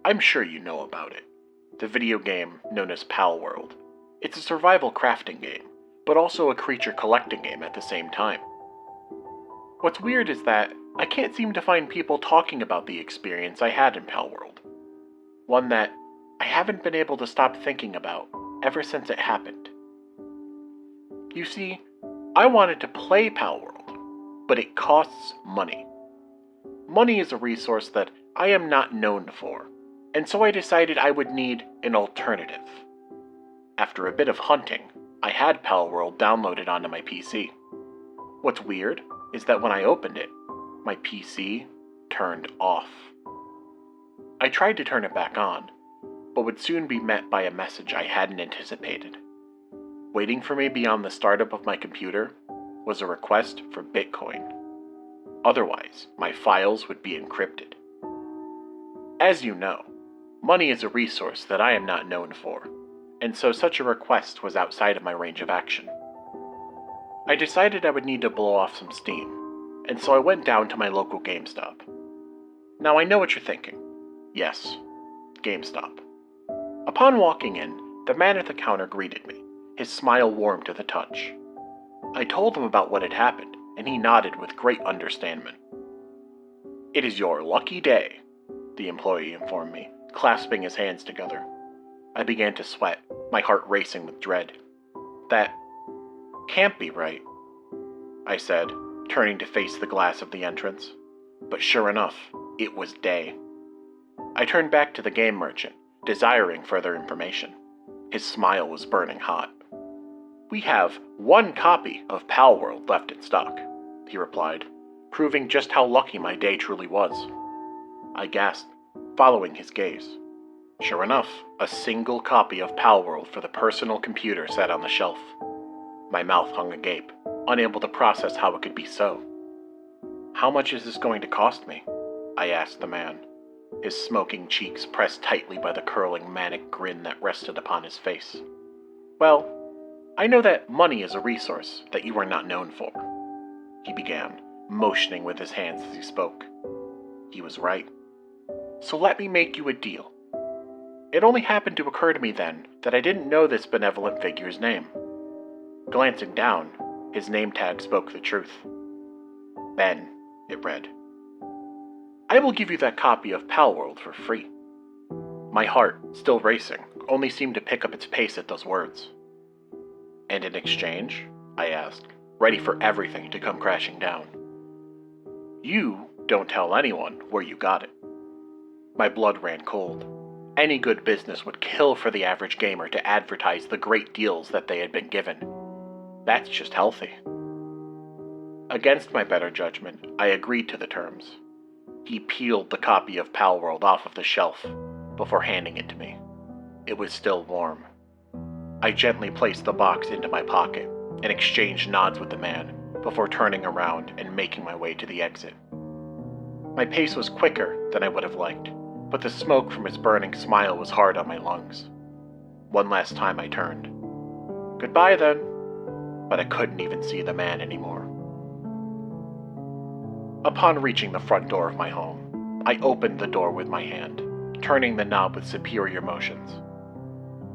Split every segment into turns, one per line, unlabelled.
I'm sure you know about it. The video game known as Palworld. It's a survival crafting game, but also a creature collecting game at the same time. What's weird is that I can't seem to find people talking about the experience I had in Palworld. One that I haven't been able to stop thinking about ever since it happened. You see, I wanted to play Palworld, but it costs money. Money is a resource that I am not known for, and so I decided I would need an alternative. After a bit of hunting, I had Palworld downloaded onto my PC. What's weird is that when I opened it, my PC turned off. I tried to turn it back on, but would soon be met by a message I hadn't anticipated. Waiting for me beyond the startup of my computer was a request for Bitcoin. Otherwise, my files would be encrypted. As you know, money is a resource that I am not known for, and so such a request was outside of my range of action. I decided I would need to blow off some steam, and so I went down to my local GameStop. Now I know what you're thinking. Yes, GameStop. Upon walking in, the man at the counter greeted me, his smile warm to the touch. I told him about what had happened, and he nodded with great understanding. "It is your lucky day," the employee informed me, clasping his hands together. I began to sweat, my heart racing with dread. "That can't be right," I said, turning to face the glass of the entrance. But sure enough, it was day. I turned back to the game merchant, desiring further information. His smile was burning hot. "We have one copy of Palworld left in stock," he replied, proving just how lucky my day truly was. I gasped, following his gaze. Sure enough, a single copy of Palworld for the personal computer sat on the shelf. My mouth hung agape, unable to process how it could be so. "How much is this going to cost me?" I asked the man, his smoking cheeks pressed tightly by the curling manic grin that rested upon his face. "Well, I know that money is a resource that you are not known for," he began, motioning with his hands as he spoke. He was right. "So let me make you a deal." It only happened to occur to me then that I didn't know this benevolent figure's name. Glancing down, his name tag spoke the truth. "Ben," it read. "I will give you that copy of Palworld for free." My heart, still racing, only seemed to pick up its pace at those words. "And in exchange?" I asked, ready for everything to come crashing down. "You don't tell anyone where you got it." My blood ran cold. Any good business would kill for the average gamer to advertise the great deals that they had been given. That's just healthy. Against my better judgment, I agreed to the terms. He peeled the copy of Palworld off of the shelf before handing it to me. It was still warm. I gently placed the box into my pocket and exchanged nods with the man before turning around and making my way to the exit. My pace was quicker than I would have liked, but the smoke from his burning smile was hard on my lungs. One last time I turned. "Goodbye then," but I couldn't even see the man anymore. Upon reaching the front door of my home, I opened the door with my hand, turning the knob with superior motions.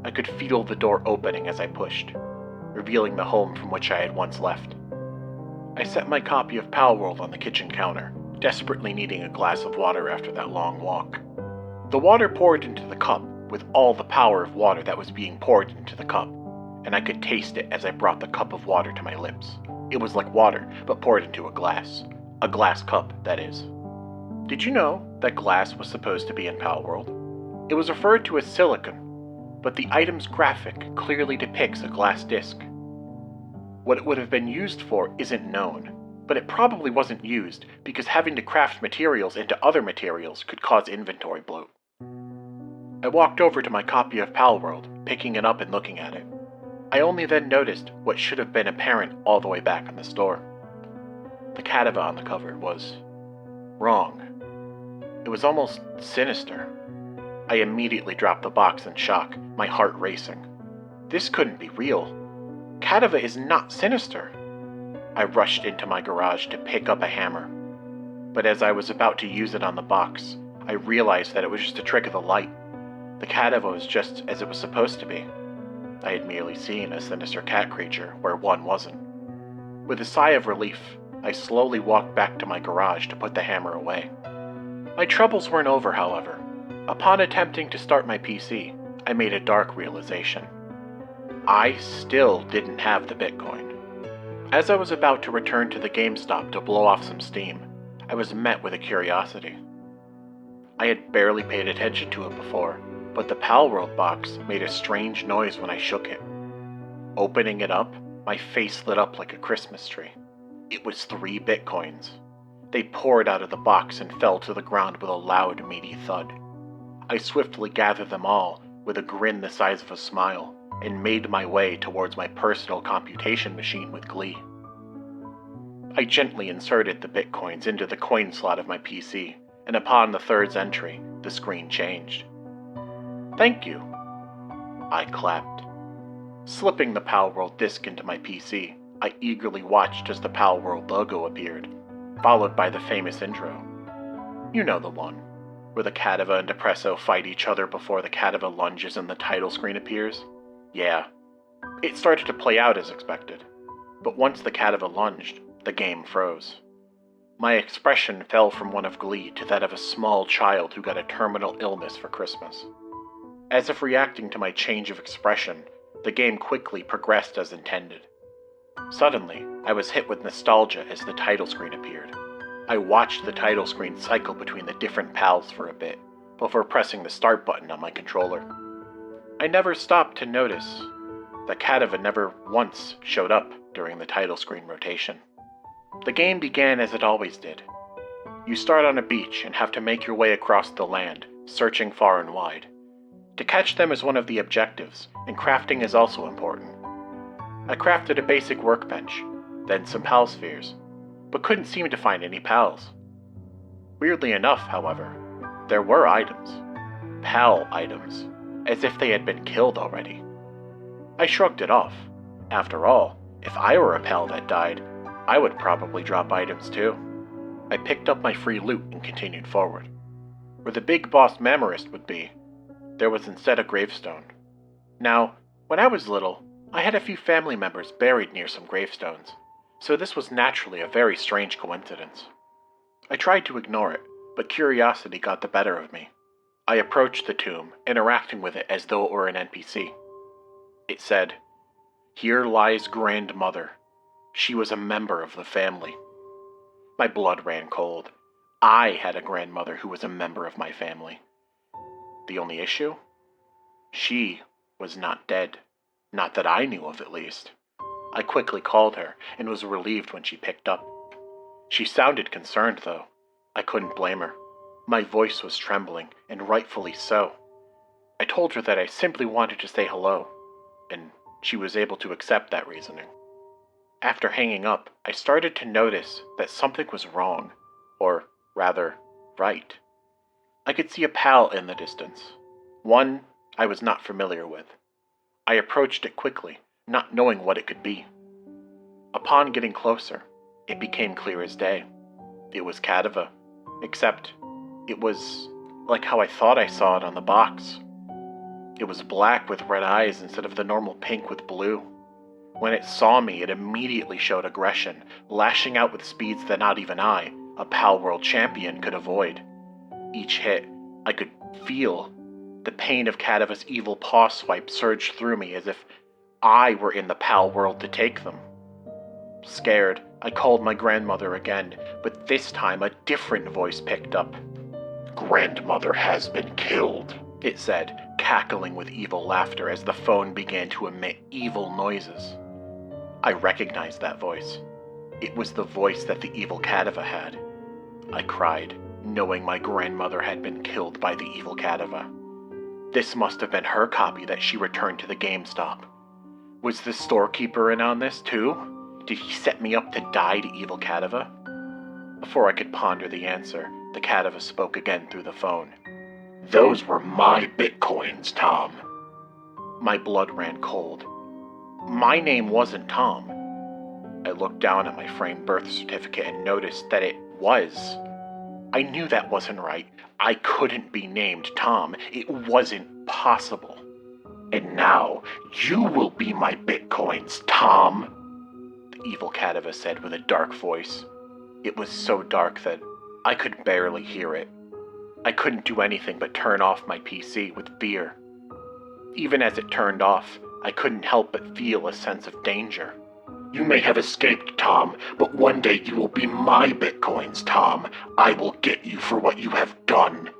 I could feel the door opening as I pushed, revealing the home from which I had once left. I set my copy of Palworld on the kitchen counter, desperately needing a glass of water after that long walk. The water poured into the cup with all the power of water that was being poured into the cup, and I could taste it as I brought the cup of water to my lips. It was like water, but poured into a glass cup, that is. Did you know that glass was supposed to be in Palworld? It was referred to as silicon, but the item's graphic clearly depicts a glass disc. What it would have been used for isn't known, but it probably wasn't used because having to craft materials into other materials could cause inventory bloat. I walked over to my copy of Palworld, picking it up and looking at it. I only then noticed what should have been apparent all the way back in the store. The Cattiva on the cover was wrong. It was almost sinister. I immediately dropped the box in shock, my heart racing. This couldn't be real. Cattiva is not sinister. I rushed into my garage to pick up a hammer, but as I was about to use it on the box, I realized that it was just a trick of the light. The Catava was just as it was supposed to be. I had merely seen a sinister cat creature where one wasn't. With a sigh of relief, I slowly walked back to my garage to put the hammer away. My troubles weren't over, however. Upon attempting to start my PC, I made a dark realization. I still didn't have the Bitcoin. As I was about to return to the GameStop to blow off some steam, I was met with a curiosity. I had barely paid attention to it before, but the Palworld box made a strange noise when I shook it. Opening it up, my face lit up like a Christmas tree. It was 3 Bitcoins. They poured out of the box and fell to the ground with a loud, meaty thud. I swiftly gathered them all, with a grin the size of a smile, and made my way towards my personal computation machine with glee. I gently inserted the Bitcoins into the coin slot of my PC, and upon the 3rd entry, the screen changed. "Thank you," I clapped. Slipping the Palworld disc into my PC, I eagerly watched as the Palworld logo appeared, followed by the famous intro. You know the one, where the Catava and Depresso fight each other before the Catava lunges and the title screen appears? Yeah, it started to play out as expected, but once the Catava lunged, the game froze. My expression fell from one of glee to that of a small child who got a terminal illness for Christmas. As if reacting to my change of expression, the game quickly progressed as intended. Suddenly, I was hit with nostalgia as the title screen appeared. I watched the title screen cycle between the different pals for a bit, before pressing the start button on my controller. I never stopped to notice that Catava never once showed up during the title screen rotation. The game began as it always did. You start on a beach and have to make your way across the land, searching far and wide. To catch them is one of the objectives, and crafting is also important. I crafted a basic workbench, then some pal spheres, but couldn't seem to find any pals. Weirdly enough, however, there were items. Pal items, as if they had been killed already. I shrugged it off. After all, if I were a pal that died, I would probably drop items too. I picked up my free loot and continued forward. Where the big boss Mamorist would be, there was instead a gravestone. Now, when I was little, I had a few family members buried near some gravestones, so this was naturally a very strange coincidence. I tried to ignore it, but curiosity got the better of me. I approached the tomb, interacting with it as though it were an NPC. It said, "Here lies grandmother. She was a member of the family." My blood ran cold. I had a grandmother who was a member of my family. The only issue? She was not dead. Not that I knew of, at least. I quickly called her, and was relieved when she picked up. She sounded concerned, though. I couldn't blame her. My voice was trembling, and rightfully so. I told her that I simply wanted to say hello, and she was able to accept that reasoning. After hanging up, I started to notice that something was wrong, or rather, right. I could see a pal in the distance, one I was not familiar with. I approached it quickly, not knowing what it could be. Upon getting closer, it became clear as day. It was Catava, except it was like how I thought I saw it on the box. It was black with red eyes instead of the normal pink with blue. When it saw me, it immediately showed aggression, lashing out with speeds that not even I, a Palworld champion, could avoid. Each hit, I could feel the pain of Catava's evil paw swipe surge through me as if I were in the Palworld to take them. Scared, I called my grandmother again, but this time a different voice picked up. "Grandmother has been killed," it said, cackling with evil laughter as the phone began to emit evil noises. I recognized that voice. It was the voice that the evil Catava had. I cried, knowing my grandmother had been killed by the evil Catava. This must have been her copy that she returned to the GameStop. Was the storekeeper in on this too? Did he set me up to die to evil Catava? Before I could ponder the answer, the Catava spoke again through the phone. "Those were my Bitcoins, Tom." My blood ran cold. My name wasn't Tom. I looked down at my framed birth certificate and noticed that it was. I knew that wasn't right. I couldn't be named Tom. It wasn't possible.
And now, you will be my bitcoins, Tom,
the evil Cattiva said with a dark voice. It was so dark that I could barely hear it. I couldn't do anything but turn off my PC with fear. Even as it turned off, I couldn't help but feel a sense of danger.
You may have escaped, Tom, but one day you will be my bitcoins, Tom. I will get you for what you have done.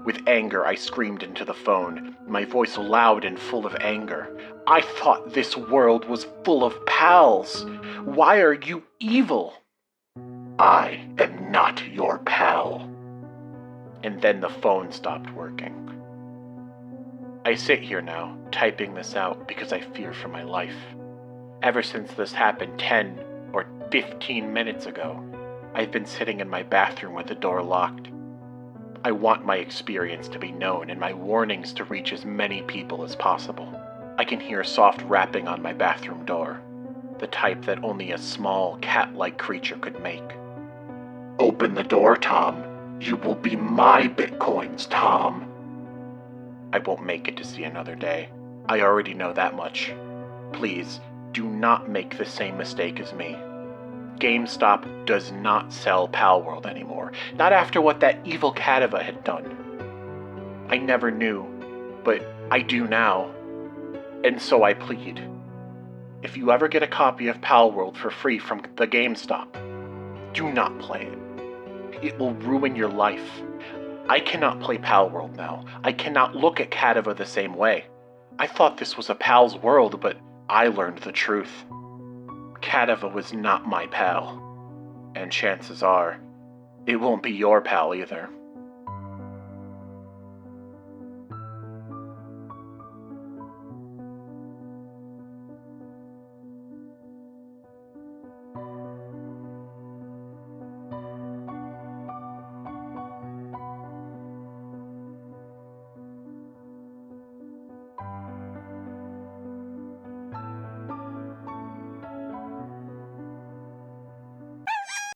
With anger, I screamed into the phone, my voice loud and full of anger. I thought this world was full of pals. Why are you evil?
I am not your pal.
And then the phone stopped working. I sit here now, typing this out because I fear for my life. Ever since this happened 10 or 15 minutes ago, I've been sitting in my bathroom with the door locked. I want my experience to be known and my warnings to reach as many people as possible. I can hear soft rapping on my bathroom door, the type that only a small cat-like creature could make.
Open the door, Tom. You will be my bitcoins, Tom.
I won't make it to see another day. I already know that much. Please, do not make the same mistake as me. GameStop does not sell Palworld anymore. Not after what that evil Cattiva had done. I never knew, but I do now. And so I plead. If you ever get a copy of Palworld for free from the GameStop, do not play it. It will ruin your life. I cannot play Palworld now. I cannot look at Cattiva the same way. I thought this was a pal's world, but I learned the truth. Cattiva was not my pal. And chances are, it won't be your pal either.